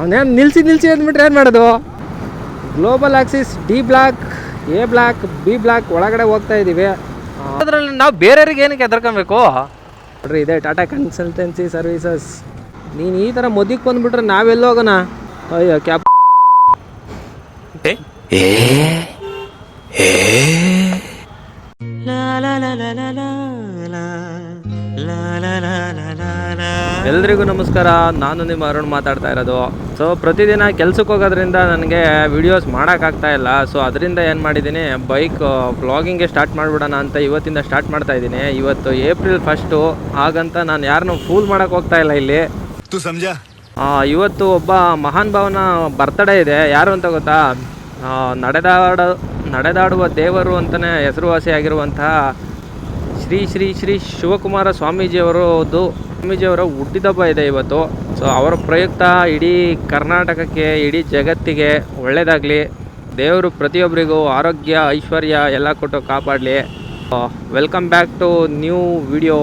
ಅವನೇನು ನಿಲ್ಲಿಸಿ ಅಂದ್ಬಿಟ್ರೆ ಏನು ಮಾಡೋದು. Global Axis D block, A block, B block ಒಳಗಡೆ ಹೋಗ್ತಾ ಇದ್ದೀವಿ. ಅದರಲ್ಲಿ ನಾವು ಬೇರೆಯವ್ರಿಗೆ ಏನಕ್ಕೆ ಹೆದರ್ಕೊಬೇಕು ನೋಡ್ರಿ. ಇದೆ ಟಾಟಾ ಕನ್ಸಲ್ಟೆನ್ಸಿ ಸರ್ವಿಸಸ್. ನೀನು ಈ ಥರ ಮೊದಲಿಗೆ ಬಂದುಬಿಟ್ರೆ ನಾವೆಲ್ಲ ಹೋಗೋಣ. ಅಯ್ಯೋ ಕ್ಯಾಬ್ ಎಲ್ರಿಗೂ ನಮಸ್ಕಾರ. ನಾನು ನಿಮ್ಮ ಅರುಣ್ ಮಾತಾಡ್ತಾ ಇರೋದು. ಸೊ ಪ್ರತಿದಿನ ಕೆಲ್ಸಕ್ಕೆ ಹೋಗೋದ್ರಿಂದ ನನಗೆ ವಿಡಿಯೋಸ್ ಮಾಡೋಕ್ಕಾಗ್ತಾ ಇಲ್ಲ. ಸೊ ಅದರಿಂದ ಏನು ಮಾಡಿದ್ದೀನಿ, ಬೈಕ್ ವ್ಲಾಗಿಂಗ್ಗೆ ಸ್ಟಾರ್ಟ್ ಮಾಡಿಬಿಡೋಣ ಅಂತ ಇವತ್ತಿಂದ ಸ್ಟಾರ್ಟ್ ಮಾಡ್ತಾ ಇದ್ದೀನಿ. ಇವತ್ತು ಏಪ್ರಿಲ್ 1 ಹಾಗಂತ ನಾನು ಯಾರನ್ನೂ ಫೂಲ್ ಮಾಡೋಕ್ಕೆ ಹೋಗ್ತಾ ಇಲ್ಲ ಇಲ್ಲಿ. ಇವತ್ತು ಒಬ್ಬ ಮಹಾನ್ ಭಾವನ ಬರ್ತಡೇ ಇದೆ. ಯಾರು ಅಂತ ಗೊತ್ತಾ? ನಡೆದಾಡುವ ದೇವರು ಅಂತಲೇ ಹೆಸರುವಾಸಿಯಾಗಿರುವಂತಹ ಶ್ರೀ ಶ್ರೀ ಶ್ರೀ ಶಿವಕುಮಾರ ಸ್ವಾಮೀಜಿಯವರ ಹುಟ್ಟಿದಬ್ಬ ಇದೆ ಇವತ್ತು. ಸೊ ಅವರ ಪ್ರಯುಕ್ತ ಇಡೀ ಕರ್ನಾಟಕಕ್ಕೆ, ಇಡೀ ಜಗತ್ತಿಗೆ ಒಳ್ಳೆಯದಾಗಲಿ. ದೇವರು ಪ್ರತಿಯೊಬ್ಬರಿಗೂ ಆರೋಗ್ಯ, ಐಶ್ವರ್ಯ ಎಲ್ಲ ಕೊಟ್ಟು ಕಾಪಾಡಲಿ. Welcome back to new video.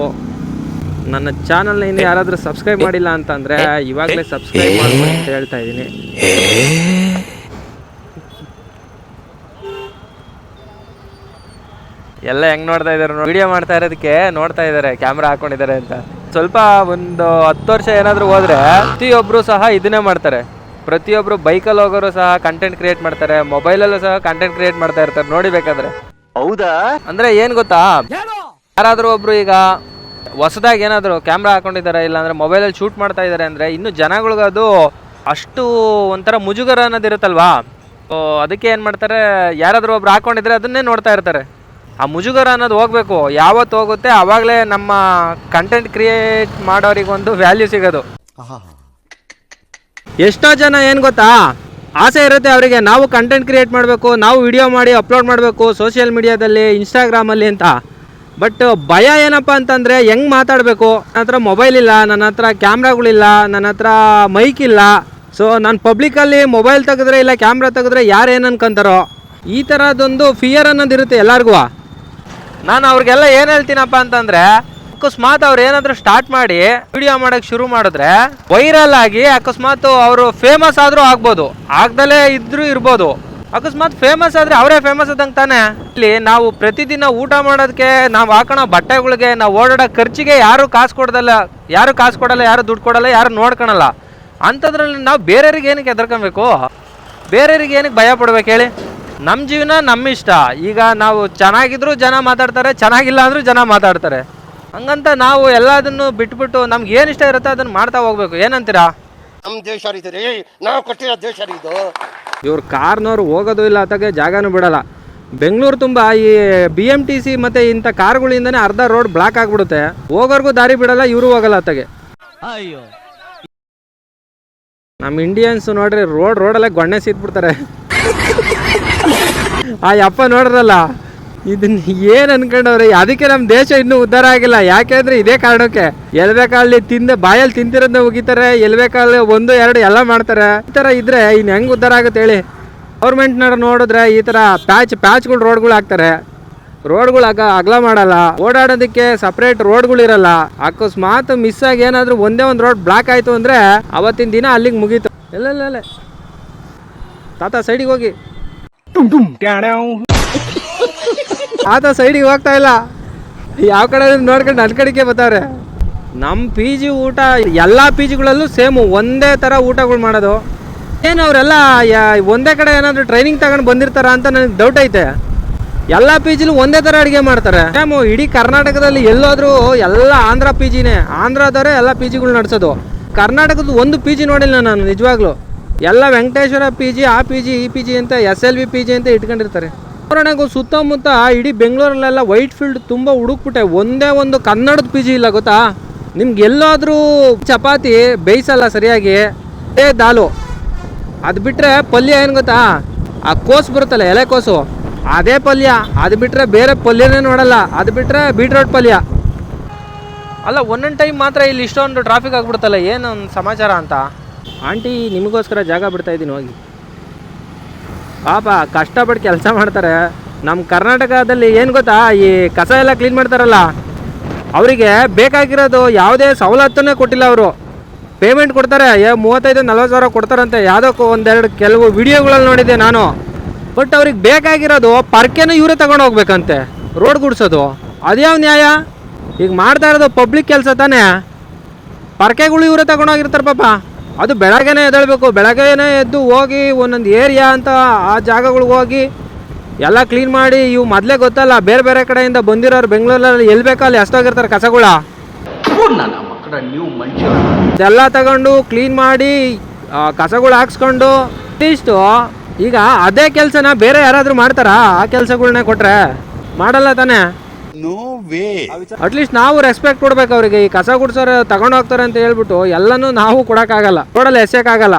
ನನ್ನ ಚಾನಲ್ನ ಇನ್ನು ಯಾರಾದರೂ ಸಬ್ಸ್ಕ್ರೈಬ್ ಮಾಡಿಲ್ಲ ಅಂತಂದರೆ ಇವಾಗಲೇ ಸಬ್ಸ್ಕ್ರೈಬ್ ಮಾಡ್ಕೊಂಡು ಅಂತ ಹೇಳ್ತಾ ಇದ್ದೀನಿ. ಎಲ್ಲ ಹೆಂಗೆ ನೋಡ್ತಾ ಇದ್ದಾರೆ, ವಿಡಿಯೋ ಮಾಡ್ತಾ ಇರೋದಕ್ಕೆ ನೋಡ್ತಾ ಇದ್ದಾರೆ, ಕ್ಯಾಮ್ರಾ ಹಾಕೊಂಡಿದ್ದಾರೆ ಅಂತ. ಸ್ವಲ್ಪ ಒಂದು 10 ವರ್ಷ ಏನಾದರೂ ಹೋದರೆ ಪ್ರತಿಯೊಬ್ಬರು ಸಹ ಇದನ್ನೇ ಮಾಡ್ತಾರೆ. ಪ್ರತಿಯೊಬ್ಬರು ಬೈಕಲ್ಲಿ ಹೋಗೋರು ಸಹ ಕಂಟೆಂಟ್ ಕ್ರಿಯೇಟ್ ಮಾಡ್ತಾರೆ, ಮೊಬೈಲಲ್ಲೂ ಸಹ ಕಂಟೆಂಟ್ ಕ್ರಿಯೇಟ್ ಮಾಡ್ತಾ ಇರ್ತಾರೆ. ನೋಡಿ ಬೇಕಾದ್ರೆ. ಹೌದಾ? ಅಂದರೆ ಏನು ಗೊತ್ತಾ, ಯಾರಾದರೂ ಒಬ್ರು ಈಗ ಹೊಸದಾಗಿ ಏನಾದರೂ ಕ್ಯಾಮ್ರಾ ಹಾಕೊಂಡಿದ್ದಾರೆ, ಇಲ್ಲಾಂದರೆ ಮೊಬೈಲಲ್ಲಿ ಶೂಟ್ ಮಾಡ್ತಾ ಇದ್ದಾರೆ ಅಂದರೆ ಇನ್ನೂ ಜನಗಳಿಗದು ಅಷ್ಟು ಒಂಥರ ಮುಜುಗರ ಅನ್ನೋದಿರುತ್ತಲ್ವಾ. ಅದಕ್ಕೆ ಏನು ಮಾಡ್ತಾರೆ, ಯಾರಾದರೂ ಒಬ್ರು ಹಾಕೊಂಡಿದ್ರೆ ಅದನ್ನೇ ನೋಡ್ತಾ ಇರ್ತಾರೆ. ಆ ಮುಜುಗರ ಅನ್ನೋದು ಹೋಗಬೇಕು. ಯಾವತ್ತು ಹೋಗುತ್ತೆ ಆವಾಗಲೇ ನಮ್ಮ ಕಂಟೆಂಟ್ ಕ್ರಿಯೇಟ್ ಮಾಡೋರಿಗೊಂದು ವ್ಯಾಲ್ಯೂ ಸಿಗೋದು. ಎಷ್ಟೋ ಜನ ಏನು ಗೊತ್ತಾ, ಆಸೆ ಇರುತ್ತೆ ಅವರಿಗೆ, ನಾವು ಕಂಟೆಂಟ್ ಕ್ರಿಯೇಟ್ ಮಾಡಬೇಕು, ನಾವು ವಿಡಿಯೋ ಮಾಡಿ ಅಪ್ಲೋಡ್ ಮಾಡಬೇಕು ಸೋಷಿಯಲ್ ಮೀಡಿಯಾದಲ್ಲಿ, ಇನ್ಸ್ಟಾಗ್ರಾಮಲ್ಲಿ ಅಂತ. ಬಟ್ ಭಯ ಏನಪ್ಪ ಅಂತಂದರೆ ಹೆಂಗೆ ಮಾತಾಡಬೇಕು. ನನ್ನ ಹತ್ರ ಮೊಬೈಲ್ ಇಲ್ಲ, ನನ್ನ ಹತ್ರ ಕ್ಯಾಮ್ರಾಗಳಿಲ್ಲ, ನನ್ನ ಹತ್ರ ಮೈಕ್ ಇಲ್ಲ. ಸೊ ನಾನು ಪಬ್ಲಿಕಲ್ಲಿ ಮೊಬೈಲ್ ತೆಗೆದ್ರೆ ಇಲ್ಲ ಕ್ಯಾಮ್ರಾ ತೆಗೆದ್ರೆ ಯಾರು ಏನು ಅನ್ಕೊಂತಾರೋ, ಈ ಥರದೊಂದು ಫಿಯರ್ ಅನ್ನೋದಿರುತ್ತೆ ಎಲ್ಲರಿಗೂ. ನಾನು ಅವ್ರಿಗೆಲ್ಲ ಏನು ಹೇಳ್ತೀನಪ್ಪ ಅಂತಂದರೆ, ಅಕಸ್ಮಾತ್ ಅವ್ರು ಏನಾದರೂ ಸ್ಟಾರ್ಟ್ ಮಾಡಿ ವಿಡಿಯೋ ಮಾಡೋಕ್ಕೆ ಶುರು ಮಾಡಿದ್ರೆ ವೈರಲ್ ಆಗಿ ಅಕಸ್ಮಾತ್ ಅವರು ಫೇಮಸ್ ಆದರೂ ಆಗ್ಬೋದು, ಆಗ್ದಲೇ ಇದ್ರೂ ಇರ್ಬೋದು. ಅಕಸ್ಮಾತ್ ಫೇಮಸ್ ಆದರೆ ಅವರೇ ಫೇಮಸ್ ಆದಂಗೆ ತಾನೆ. ಇಲ್ಲಿ ನಾವು ಪ್ರತಿದಿನ ಊಟ ಮಾಡೋದಕ್ಕೆ, ನಾವು ಹಾಕೋಣ ಬಟ್ಟೆಗಳಿಗೆ, ನಾವು ಓಡಾಡೋ ಖರ್ಚಿಗೆ ಯಾರು ಕಾಸು ಕೊಡಲ್ಲ, ಯಾರು ದುಡ್ಡು ಕೊಡಲ್ಲ, ಯಾರು ನೋಡ್ಕೊಳಲ್ಲ. ಅಂಥದ್ರಲ್ಲಿ ನಾವು ಬೇರೆಯವ್ರಿಗೆ ಏನಕ್ಕೆ ಹೆದರ್ಕೊಬೇಕು, ಬೇರೆಯವ್ರಿಗೆ ಏನಕ್ಕೆ ಭಯ ಪಡ್ಬೇಕು ಹೇಳಿ? ನಮ್ಮ ಜೀವನ ನಮ್ಮ ಇಷ್ಟ. ಈಗ ನಾವು ಚೆನ್ನಾಗಿದ್ರು ಜನ ಮಾತಾಡ್ತಾರೆ, ಚೆನ್ನಾಗಿಲ್ಲ ಅಂದರೂ ಜನ ಮಾತಾಡ್ತಾರೆ. ಹಂಗಂತ ನಾವು ಎಲ್ಲದನ್ನು ಬಿಟ್ಬಿಟ್ಟು ನಮ್ಗೆ ಏನು ಇಷ್ಟ ಇರುತ್ತೋ ಅದನ್ನು ಮಾಡ್ತಾ ಹೋಗ್ಬೇಕು. ಏನಂತೀರಾ? ನಮ್ಮ ದೇಶ ರೀ, ನಾವು ಕೊಟ್ಟಿರೋ ದೇಶ ಇದು. ಇವ್ರು ಕಾರ್ನವ್ರು ಹೋಗೋದು ಇಲ್ಲ, ಅತ್ತಾಗೆ ಜಾಗನೂ ಬಿಡಲ್ಲ. ಬೆಂಗಳೂರು ತುಂಬ ಈ BMTC ಮತ್ತು ಇಂಥ ಕಾರ್ಗಳಿಂದನೇ ಅರ್ಧ ರೋಡ್ ಬ್ಲಾಕ್ ಆಗಿಬಿಡುತ್ತೆ. ಹೋಗೋರ್ಗೂ ದಾರಿ ಬಿಡಲ್ಲ, ಇವರು ಹೋಗಲ್ಲ ಅತ್ತಾಗೆ. ಅಯ್ಯೋ, ನಮ್ಮ ಇಂಡಿಯನ್ಸ್ ನೋಡ್ರಿ ರೋಡಲ್ಲೇ ಗೊಣ್ಣೆ ಸಿಕ್ಬಿಡ್ತಾರೆ. ಆ ಯಪ್ಪ ನೋಡ್ರಲ್ಲ, ಇದನ್ನ ಏನು ಅನ್ಕೊಂಡವ್ರೆ. ಅದಕ್ಕೆ ನಮ್ಮ ದೇಶ ಇನ್ನೂ ಉದ್ಧಾರ ಆಗಿಲ್ಲ. ಯಾಕೆಂದ್ರೆ ಇದೇ ಕಾರಣಕ್ಕೆ. ಎಲ್ಬೇಕಾಲ್ಲಿ ಬಾಯಲ್ಲಿ ತಿಂತಿರೋದನ್ನ ಉಗಿತಾರೆ, ಎಲ್ಬೇಕಾಲ್ಲಿ 1, 2 ಎಲ್ಲ ಮಾಡ್ತಾರೆ. ಈ ಥರ ಇದ್ರೆ ಇನ್ನು ಹೆಂಗೆ ಉದ್ಧಾರ ಆಗುತ್ತೆ ಹೇಳಿ? ಗೌರ್ಮೆಂಟ್ನವ್ರು ನೋಡಿದ್ರೆ ಈ ಥರ ಪ್ಯಾಚ್ಗಳು ರೋಡ್ಗಳು ಹಾಕ್ತಾರೆ. ರೋಡ್ಗಳು ಅಗಲ ಮಾಡಲ್ಲ, ಓಡಾಡೋದಕ್ಕೆ ಸಪ್ರೇಟ್ ರೋಡ್ಗಳಿರಲ್ಲ. ಅಕಸ್ಮಾತ್ ಮಿಸ್ ಆಗಿ ಏನಾದರೂ ಒಂದೇ ಒಂದು ರೋಡ್ ಬ್ಲಾಕ್ ಆಯಿತು ಅಂದರೆ ಅವತ್ತಿನ ದಿನ ಅಲ್ಲಿಗೆ ಮುಗೀತು. ಎಲ್ಲ ತಾತ ಸೈಡಿಗೆ ಹೋಗಿ, ಆತ ಸೈಡಿಗೆ ಹೋಗ್ತಾ ಇಲ್ಲ, ಯಾವ ಕಡೆ ನೋಡ್ಕೊಂಡು ನನ್ನ ಕಡೆಗೆ ಬರ್ತಾರೆ. ನಮ್ಮ PG ಊಟ ಎಲ್ಲ PGಗಳಲ್ಲೂ ಸೇಮು, ಒಂದೇ ಥರ ಊಟಗಳು ಮಾಡೋದು. ಏನು ಅವರೆಲ್ಲ ಒಂದೇ ಕಡೆ ಏನಾದರೂ ಟ್ರೈನಿಂಗ್ ತಗೊಂಡು ಬಂದಿರ್ತಾರ ಅಂತ ನನಗೆ ಡೌಟ್ ಐತೆ. ಎಲ್ಲ PGಲೂ ಒಂದೇ ಥರ ಅಡುಗೆ ಮಾಡ್ತಾರೆ ಸೇಮು. ಇಡೀ ಕರ್ನಾಟಕದಲ್ಲಿ ಎಲ್ಲೋದ್ರೂ ಎಲ್ಲ ಆಂಧ್ರ PGನೇ, ಆಂಧ್ರದವರೇ ಎಲ್ಲ PGಗಳು ನಡೆಸೋದು. ಕರ್ನಾಟಕದ ಒಂದು PG ನೋಡಿಲ್ಲ ನಾನು ನಿಜವಾಗ್ಲೂ. ಎಲ್ಲ ವೆಂಕಟೇಶ್ವರ PG, ಆ PG, ಈ PG ಅಂತ SLV PG ಅಂತ ಇಟ್ಕೊಂಡಿರ್ತಾರೆ. ಕೊರೋನಾಗೂ ಸುತ್ತಮುತ್ತ ಇಡೀ ಬೆಂಗಳೂರಲ್ಲೆಲ್ಲ ವೈಟ್ ಫೀಲ್ಡ್ ತುಂಬ ಹುಡುಕ್ಬಿಟ್ಟೆ, ಒಂದೇ ಒಂದು ಕನ್ನಡದ PG ಇಲ್ಲ ಗೊತ್ತಾ ನಿಮ್ಗೆ. ಎಲ್ಲಾದರೂ ಚಪಾತಿ ಬೇಯಿಸಲ್ಲ ಸರಿಯಾಗಿ, ದಾಲು. ಅದು ಬಿಟ್ಟರೆ ಪಲ್ಯ ಏನು ಗೊತ್ತಾ, ಆ ಕೋಸು ಬರುತ್ತಲ್ಲ ಎಲೆಕೋಸು, ಅದೇ ಪಲ್ಯ. ಅದು ಬಿಟ್ಟರೆ ಬೇರೆ ಪಲ್ಯನೇ ನೋಡಲ್ಲ. ಅದು ಬಿಟ್ಟರೆ ಬೀಟ್ರೋಟ್ ಪಲ್ಯ. ಅಲ್ಲ, ಒಂದೊಂದು ಟೈಮ್ ಮಾತ್ರ ಇಲ್ಲಿ ಇಷ್ಟೊಂದು ಟ್ರಾಫಿಕ್ ಆಗಿಬಿಡುತ್ತಲ್ಲ, ಏನು ಸಮಾಚಾರ ಅಂತ. ಆಂಟಿ ನಿಮಗೋಸ್ಕರ ಜಾಗ ಬಿಡ್ತಾ ಇದ್ದೀನಿ, ಹೋಗಿ. ಪಾಪ ಕಷ್ಟಪಟ್ಟು ಕೆಲಸ ಮಾಡ್ತಾರೆ. ನಮ್ಮ ಕರ್ನಾಟಕದಲ್ಲಿ ಏನು ಗೊತ್ತಾ, ಈ ಕಸ ಎಲ್ಲ ಕ್ಲೀನ್ ಮಾಡ್ತಾರಲ್ಲ, ಅವರಿಗೆ ಬೇಕಾಗಿರೋದು ಯಾವುದೇ ಸವಲತ್ತನ್ನೇ ಕೊಟ್ಟಿಲ್ಲ ಅವರು. ಪೇಮೆಂಟ್ ಕೊಡ್ತಾರೆ 35-40 ಸಾವಿರ ಕೊಡ್ತಾರಂತೆ. ಯಾವುದಕ್ಕೂ ಒಂದೆರಡು ಕೆಲವು ವಿಡಿಯೋಗಳಲ್ಲಿ ನೋಡಿದ್ದೆ ನಾನು. ಬಟ್ ಅವ್ರಿಗೆ ಬೇಕಾಗಿರೋದು ಪರ್ಕೆನೂ ಇವರೇ ತಗೊಂಡು ಹೋಗ್ಬೇಕಂತೆ ರೋಡ್ ಗುಡ್ಸೋದು. ಅದ್ಯಾವ ನ್ಯಾಯ? ಈಗ ಮಾಡ್ತಾ ಇರೋದು ಪಬ್ಲಿಕ್ ಕೆಲಸ ತಾನೇ, ಪರ್ಕೆಗಳು ಇವರೇ ತಗೊಂಡೋಗಿರ್ತಾರೆ ಪಾಪ. ಅದು ಬೆಳಗ್ಗೆನೇ ಎದ್ದೇಳಬೇಕು, ಬೆಳಗ್ಗೆನೇ ಎದ್ದು ಹೋಗಿ ಒಂದೊಂದು ಏರಿಯಾ ಅಂತ ಆ ಜಾಗಗಳಿಗೆ ಹೋಗಿ ಎಲ್ಲ ಕ್ಲೀನ್ ಮಾಡಿ. ಇವು ಮೊದಲೇ ಗೊತ್ತಲ್ಲ, ಬೇರೆ ಬೇರೆ ಕಡೆಯಿಂದ ಬಂದಿರೋರು ಬೆಂಗಳೂರಲ್ಲಿ ಎಲ್ಲಿ ಬೇಕಲ್ಲಿ ಎಷ್ಟೋಗಿರ್ತಾರೆ ಕಸಗಳ. ಇದೆಲ್ಲ ತಗೊಂಡು ಕ್ಲೀನ್ ಮಾಡಿ ಕಸಗಳು ಹಾಕ್ಸ್ಕೊಂಡು ಇಷ್ಟು. ಈಗ ಅದೇ ಕೆಲಸನ ಬೇರೆ ಯಾರಾದರೂ ಮಾಡ್ತಾರಾ? ಆ ಕೆಲಸಗಳನ್ನೇ ಕೊಟ್ರೆ ಮಾಡಲ್ಲ ತಾನೇ. ಅಟ್ಲೀಸ್ಟ್ ನಾವು ರೆಸ್ಪೆಕ್ಟ್ ಕೊಡ್ಬೇಕು ಅವರಿಗೆ. ಈ ಕಸ ಗುಡ್ಸೋರು ತಗೊಂಡು ಹೋಗ್ತಾರೆ ಅಂತ ಹೇಳ್ಬಿಟ್ಟು ಎಲ್ಲನೂ ನಾವು ಕೊಡೋಕ್ಕಾಗಲ್ಲ, ರೋಡಲ್ಲಿ ಎಸೆಯೋಕ್ಕಾಗಲ್ಲ.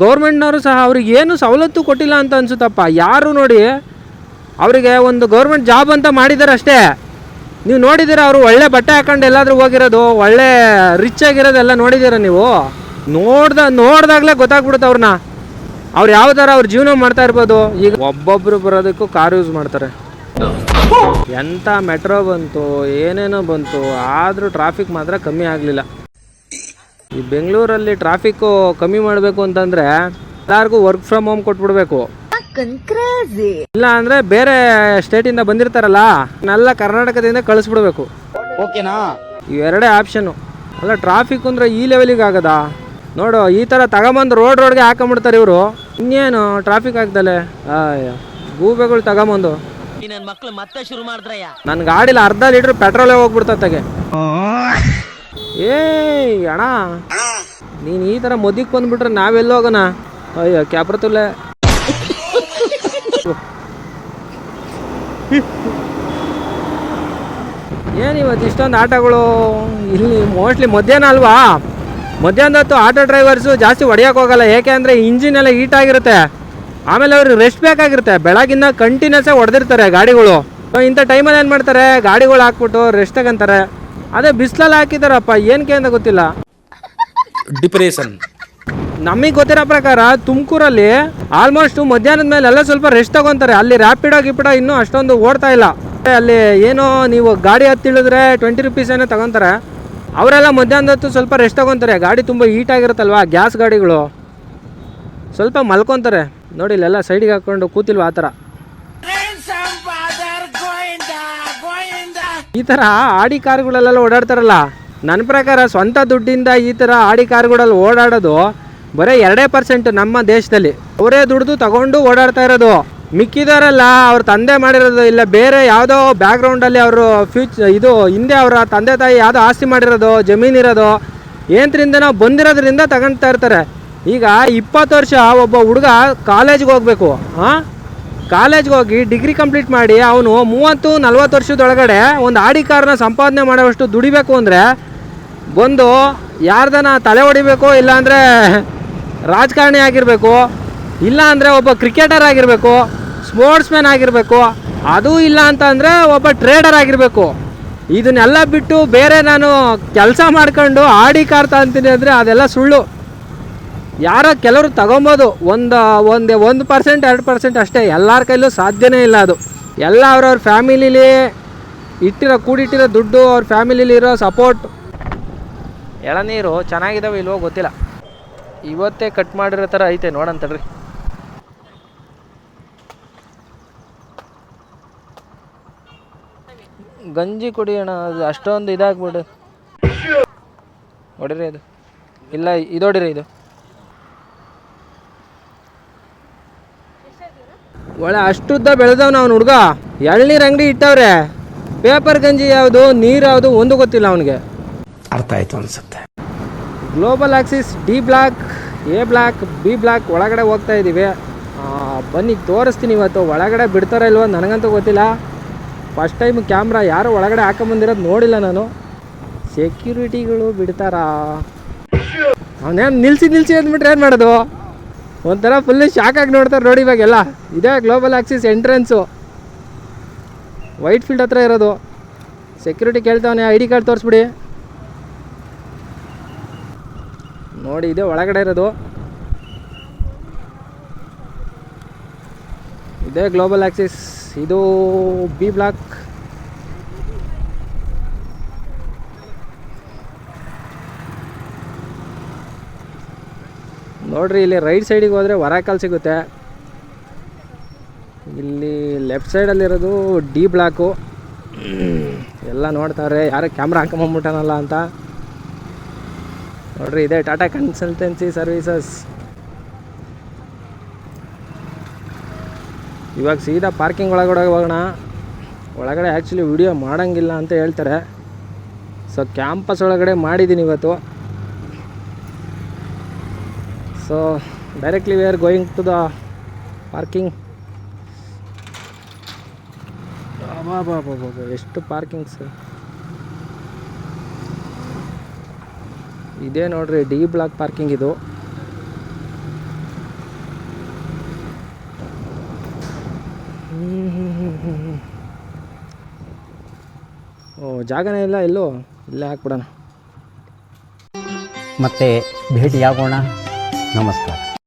ಗೌರ್ಮೆಂಟ್ನವರು ಸಹ ಅವ್ರಿಗೆ ಏನು ಸವಲತ್ತು ಕೊಟ್ಟಿಲ್ಲ ಅಂತ ಅನ್ಸುತ್ತಪ್ಪ. ಯಾರು ನೋಡಿ ಅವರಿಗೆ ಒಂದು ಗೌರ್ಮೆಂಟ್ ಜಾಬ್ ಅಂತ ಮಾಡಿದ್ದಾರೆ ಅಷ್ಟೇ. ನೀವು ನೋಡಿದ್ದೀರಾ ಅವರು ಒಳ್ಳೆ ಬಟ್ಟೆ ಹಾಕೊಂಡು ಎಲ್ಲಾದರೂ ಹೋಗಿರೋದು, ಒಳ್ಳೆ ರಿಚ್ ಆಗಿರೋದೆಲ್ಲ ನೋಡಿದ್ದೀರಾ ನೀವು? ನೋಡ್ದಾಗಲೇ ಗೊತ್ತಾಗ್ಬಿಡುತ್ತೆ ಅವ್ರನ್ನ, ಅವ್ರು ಯಾವ ಥರ ಅವ್ರ ಜೀವನ ಮಾಡ್ತಾ ಇರ್ಬೋದು. ಈಗ ಒಬ್ಬೊಬ್ಬರು ಬರೋದಕ್ಕೂ ಕಾರ್ ಯೂಸ್ ಮಾಡ್ತಾರೆ. ಎಂಥ ಮೆಟ್ರೋ ಬಂತು, ಏನೇನೋ ಬಂತು, ಆದರೂ ಟ್ರಾಫಿಕ್ ಮಾತ್ರ ಕಮ್ಮಿ ಆಗಲಿಲ್ಲ. ಈ ಬೆಂಗಳೂರಲ್ಲಿ ಟ್ರಾಫಿಕ್ಕು ಕಮ್ಮಿ ಮಾಡಬೇಕು ಅಂತಂದರೆ ಎಲ್ಲರಿಗೂ ವರ್ಕ್ ಫ್ರಮ್ ಹೋಮ್ ಕೊಟ್ಬಿಡ್ಬೇಕು. ಇಲ್ಲ ಅಂದರೆ ಬೇರೆ ಸ್ಟೇಟಿಂದ ಬಂದಿರ್ತಾರಲ್ಲ ಎಲ್ಲ ಕರ್ನಾಟಕದಿಂದ ಕಳಿಸ್ಬಿಡ್ಬೇಕು. ಓಕೆನಾ? ಇವೆರಡೇ ಆಪ್ಷನ್ನು. ಅಲ್ಲ ಟ್ರಾಫಿಕ್ ಅಂದರೆ ಈ ಲೆವೆಲಿಗೆ ಆಗದಾ? ನೋಡು, ಈ ಥರ ತಗೊಂಬಂದು ರೋಡ್ಗೆ ಹಾಕೊಂಬಿಡ್ತಾರೆ ಇವರು. ಇನ್ನೇನು ಟ್ರಾಫಿಕ್ ಆಗ್ದಲೆ ಗೂಬೆಗಳು ತಗೊಂಬಂದು ನನ್ನ ಮಕ್ಳು ಮತ್ತೆ ಶುರು ಮಾಡಿದ್ರಯ್ಯ. ನನ್ನ ಗಾಡಿಲಿ ಅರ್ಧ ಲೀಟ್ರ್ ಪೆಟ್ರೋಲೇ ಹೋಗ್ಬಿಡ್ತತ್ತಾಗೆ. ಏಯ್ ಅಣ್ಣ, ನೀನು ಈ ಥರ ಮದಿಗೆ ಬಂದ್ಬಿಟ್ರೆ ನಾವೆಲ್ಲ ಹೋಗೋಣ? ಅಯ್ಯೋ ಕ್ಯಾಪ್ರತುಲ್ಲೆ. ಏನಿವತ್ತು ಇಷ್ಟೊಂದು ಆಟೋಗಳು ಇಲ್ಲಿ? ಮೋಸ್ಟ್ಲಿ ಮಧ್ಯಾಹ್ನ ಅಲ್ವಾ? ಮಧ್ಯಾಹ್ನದ ಹೊತ್ತು ಆಟೋ ಡ್ರೈವರ್ಸು ಜಾಸ್ತಿ ಹೊಡೆಯೋಕೆ ಹೋಗಲ್ಲ. ಏಕೆ ಅಂದರೆ ಇಂಜಿನ್ ಎಲ್ಲ ಹೀಟ್ ಆಗಿರುತ್ತೆ, ಆಮೇಲೆ ಅವ್ರಿಗೆ ರೆಸ್ಟ್ ಬೇಕಾಗಿರುತ್ತೆ. ಬೆಳಗಿಂದ ಕಂಟಿನ್ಯೂಸ್ಸಾಗಿ ಹೊಡೆದಿರ್ತಾರೆ ಗಾಡಿಗಳು. ಇಂಥ ಟೈಮಲ್ಲಿ ಏನು ಮಾಡ್ತಾರೆ, ಗಾಡಿಗಳು ಹಾಕ್ಬಿಟ್ಟು ರೆಸ್ಟ್ ತಗೊಂತಾರೆ. ಅದೇ ಬಿಸಿಲಲ್ಲಿ ಹಾಕಿದಾರಪ್ಪ, ಏನಕ್ಕೆ ಅಂತ ಗೊತ್ತಿಲ್ಲ. ಡಿಪ್ರೆಷನ್. ನಮಗೆ ಗೊತ್ತಿರೋ ಪ್ರಕಾರ ತುಮಕೂರಲ್ಲಿ ಆಲ್ಮೋಸ್ಟು ಮಧ್ಯಾಹ್ನದ ಮೇಲೆ ಎಲ್ಲ ಸ್ವಲ್ಪ ರೆಸ್ಟ್ ತಗೊತಾರೆ. ಅಲ್ಲಿ ರ್ಯಾಪಿಡೋ ಗಿಪಿಡೋ ಇನ್ನೂ ಅಷ್ಟೊಂದು ಓಡ್ತಾ ಇಲ್ಲ. ಅಲ್ಲಿ ಏನೋ ನೀವು ಗಾಡಿ ಹತ್ತಿಳಿದ್ರೆ 20 ರೂಪೀಸ್ ಏನೋ ತಗೊತಾರೆ. ಅವರೆಲ್ಲ ಮಧ್ಯಾಹ್ನದ ಹೊತ್ತು ಸ್ವಲ್ಪ ರೆಸ್ಟ್ ತಗೊತಾರೆ. ಗಾಡಿ ತುಂಬ ಹೀಟ್ ಆಗಿರುತ್ತಲ್ವ, ಗ್ಯಾಸ್ ಗಾಡಿಗಳು, ಸ್ವಲ್ಪ ಮಲ್ಕೊತಾರೆ. ನೋಡಿ ಇಲ್ಲೆಲ್ಲ ಸೈಡಿಗೆ ಹಾಕ್ಕೊಂಡು ಕೂತಿಲ್ವ, ಆ ಥರ. ಈ ಥರ ಆಡಿ ಕಾರುಗಳಲ್ಲೆಲ್ಲ ಓಡಾಡ್ತಾರಲ್ಲ, ನನ್ನ ಪ್ರಕಾರ ಸ್ವಂತ ದುಡ್ಡಿಂದ ಈ ಥರ ಆಡಿ ಕಾರುಗಳಲ್ಲಿ ಓಡಾಡೋದು ಬರೀ 2% ನಮ್ಮ ದೇಶದಲ್ಲಿ. ಅವರೇ ದುಡ್ದು ತಗೊಂಡು ಓಡಾಡ್ತಾ ಇರೋದು. ಮಿಕ್ಕಿದಾರಲ್ಲ ಅವ್ರ ತಂದೆ ಮಾಡಿರೋದು, ಇಲ್ಲ ಬೇರೆ ಯಾವುದೋ ಬ್ಯಾಕ್ಗ್ರೌಂಡಲ್ಲಿ ಅವರು ಇದು ಹಿಂದೆ ಅವರ ತಂದೆ ತಾಯಿ ಯಾವುದೋ ಆಸ್ತಿ ಮಾಡಿರೋದು, ಜಮೀನಿರೋದು, ಏನರಿಂದ ನಾವು ಬಂದಿರೋದ್ರಿಂದ ತಗೊಳ್ತಾ ಇರ್ತಾರೆ. ಈಗ 20 ವರ್ಷ ಒಬ್ಬ ಹುಡುಗ ಕಾಲೇಜ್ಗೆ ಹೋಗ್ಬೇಕು. ಕಾಲೇಜ್ಗೆ ಹೋಗಿ ಡಿಗ್ರಿ ಕಂಪ್ಲೀಟ್ ಮಾಡಿ ಅವನು 30-40 ವರ್ಷದೊಳಗಡೆ ಒಂದು ಆಡಿ ಕಾರ್ನ ಸಂಪಾದನೆ ಮಾಡೋವಷ್ಟು ದುಡಿಬೇಕು ಅಂದರೆ ಬಂದು ಯಾರ್ದನ ತಲೆ ಹೊಡಿಬೇಕು, ಇಲ್ಲಾಂದರೆ ರಾಜಕಾರಣಿ ಆಗಿರಬೇಕು, ಇಲ್ಲ ಅಂದರೆ ಒಬ್ಬ ಕ್ರಿಕೆಟರ್ ಆಗಿರಬೇಕು, ಸ್ಪೋರ್ಟ್ಸ್ ಮ್ಯಾನ್ ಆಗಿರಬೇಕು, ಅದೂ ಇಲ್ಲ ಅಂತ ಅಂದರೆ ಒಬ್ಬ ಟ್ರೇಡರ್ ಆಗಿರಬೇಕು. ಇದನ್ನೆಲ್ಲ ಬಿಟ್ಟು ಬೇರೆ ನಾನು ಕೆಲಸ ಮಾಡ್ಕೊಂಡು ಆಡಿ ಕಾರ್ ತಗೊಂತೀನಿ ಅಂದರೆ ಅದೆಲ್ಲ ಸುಳ್ಳು. ಯಾರೋ ಕೆಲವರು ತಗೊಬೋದು, 1% 2% ಅಷ್ಟೇ. ಎಲ್ಲರ ಕೈಲೂ ಸಾಧ್ಯನೇ ಇಲ್ಲ ಅದು. ಎಲ್ಲ ಅವ್ರವ್ರ ಫ್ಯಾಮಿಲಿಲಿ ಕೂಡಿಟ್ಟಿರೋ ದುಡ್ಡು, ಅವ್ರ ಫ್ಯಾಮಿಲಿಲಿ ಇರೋ ಸಪೋರ್ಟ್. ಎಳನೀರು ಚೆನ್ನಾಗಿದ್ದಾವೆ ಇಲ್ವೋ ಗೊತ್ತಿಲ್ಲ, ಇವತ್ತೇ ಕಟ್ ಮಾಡಿರೋ ಥರ ಐತೆ, ನೋಡಂತಡ್ರಿ. ಗಂಜಿ ಕುಡಿಯೋಣ, ಅದು ಅಷ್ಟೊಂದು ಇದಾಗ್ಬಿಡು. ಹೊಡಿರಿ ಇದು, ಇಲ್ಲ ಇದು ಹೊಡಿರಿ ಇದು. ಒಳ್ಳೆ ಅಷ್ಟುದ್ದ ಬೆಳೆದವ್ ಅವ್ನು ಹುಡುಗ. ಎಳ್ನೀರು ಅಂಗಡಿ ಇಟ್ಟವ್ರೆ, ಪೇಪರ್ ಗಂಜಿ ಯಾವುದು ನೀರು ಯಾವುದು ಒಂದು ಗೊತ್ತಿಲ್ಲ ಅವನಿಗೆ. ಅರ್ಥ ಆಯ್ತು ಅನ್ಸುತ್ತೆ. Global Axis D block, A block, B block ಒಳಗಡೆ ಹೋಗ್ತಾ ಇದ್ದೀವಿ. ಬನ್ನಿ ತೋರಿಸ್ತೀನಿ ಇವತ್ತು. ಒಳಗಡೆ ಬಿಡ್ತಾರ ಇಲ್ವೋ ನನಗಂತೂ ಗೊತ್ತಿಲ್ಲ. ಫಸ್ಟ್ ಟೈಮ್ ಕ್ಯಾಮ್ರಾ ಯಾರು ಒಳಗಡೆ ಹಾಕೊಂಬಂದಿರೋದು ನೋಡಿಲ್ಲ ನಾನು. ಸೆಕ್ಯೂರಿಟಿಗಳು ಬಿಡ್ತಾರಾ? ಅವನೇನು ನಿಲ್ಲಿಸಿ ಅಂದ್ಬಿಟ್ರೆ ಏನು ಮಾಡೋದು? ಒಂಥರ ಫುಲ್ಲು ಶಾಕಾಗಿ ನೋಡ್ತಾರೆ ನೋಡಿ ಇವಾಗೆಲ್ಲ. ಇದೇ Global Axis entrance, Whitefield ಹತ್ರ ಇರೋದು. ಸೆಕ್ಯೂರಿಟಿ ಕೇಳ್ತಾವನೆ, ID ಕಾರ್ಡ್ ತೋರಿಸ್ಬಿಡಿ. ನೋಡಿ ಇದೆ ಒಳಗಡೆ ಇರೋದು, ಇದೇ ಗ್ಲೋಬಲ್ ಆಕ್ಸಿಸ್. ಇದು ಬಿ ಬ್ಲಾಕ್. ನೋಡ್ರಿ ಇಲ್ಲಿ ರೈಟ್ ಸೈಡಿಗೆ ಹೋದರೆ ವರಾಕಲ್ ಸಿಗುತ್ತೆ. ಇಲ್ಲಿ ಲೆಫ್ಟ್ ಸೈಡಲ್ಲಿರೋದು ಡಿ ಬ್ಲಾಕು. ಎಲ್ಲ ನೋಡ್ತಾರೆ ಯಾರು ಕ್ಯಾಮ್ರಾ ಹಾಕೊಂಬಂದ್ಬಿಟ್ಟಾನಲ್ಲ ಅಂತ. ನೋಡ್ರಿ ಇದೆ ಟಾಟಾ ಕನ್ಸಲ್ಟೆನ್ಸಿ ಸರ್ವೀಸಸ್. ಇವಾಗ ಸೀದಾ ಪಾರ್ಕಿಂಗ್ ಒಳಗಡೆ ಹೋಗೋಣ. ಒಳಗಡೆ ಆ್ಯಕ್ಚುಲಿ ವಿಡಿಯೋ ಮಾಡೋಂಗಿಲ್ಲ ಅಂತ ಹೇಳ್ತಾರೆ. ಸೊ ಕ್ಯಾಂಪಸ್ ಒಳಗಡೆ ಮಾಡಿದ್ದೀನಿ ಇವತ್ತು. So directly we are going to the parking. ಎಷ್ಟು ಪಾರ್ಕಿಂಗ್ಸ್ ಇದೇ ನೋಡ್ರಿ, ಡಿ ಬ್ಲಾಕ್ ಪಾರ್ಕಿಂಗ್ ಇದು. ಓ ಜಾಗನೇ ಇಲ್ಲ, ಎಲ್ಲೋ ಇಲ್ಲೇ ಹಾಕ್ಬಿಡೋಣ. ಮತ್ತೆ ಭೇಟಿಯಾಗೋಣ. ನಮಸ್ಕಾರ.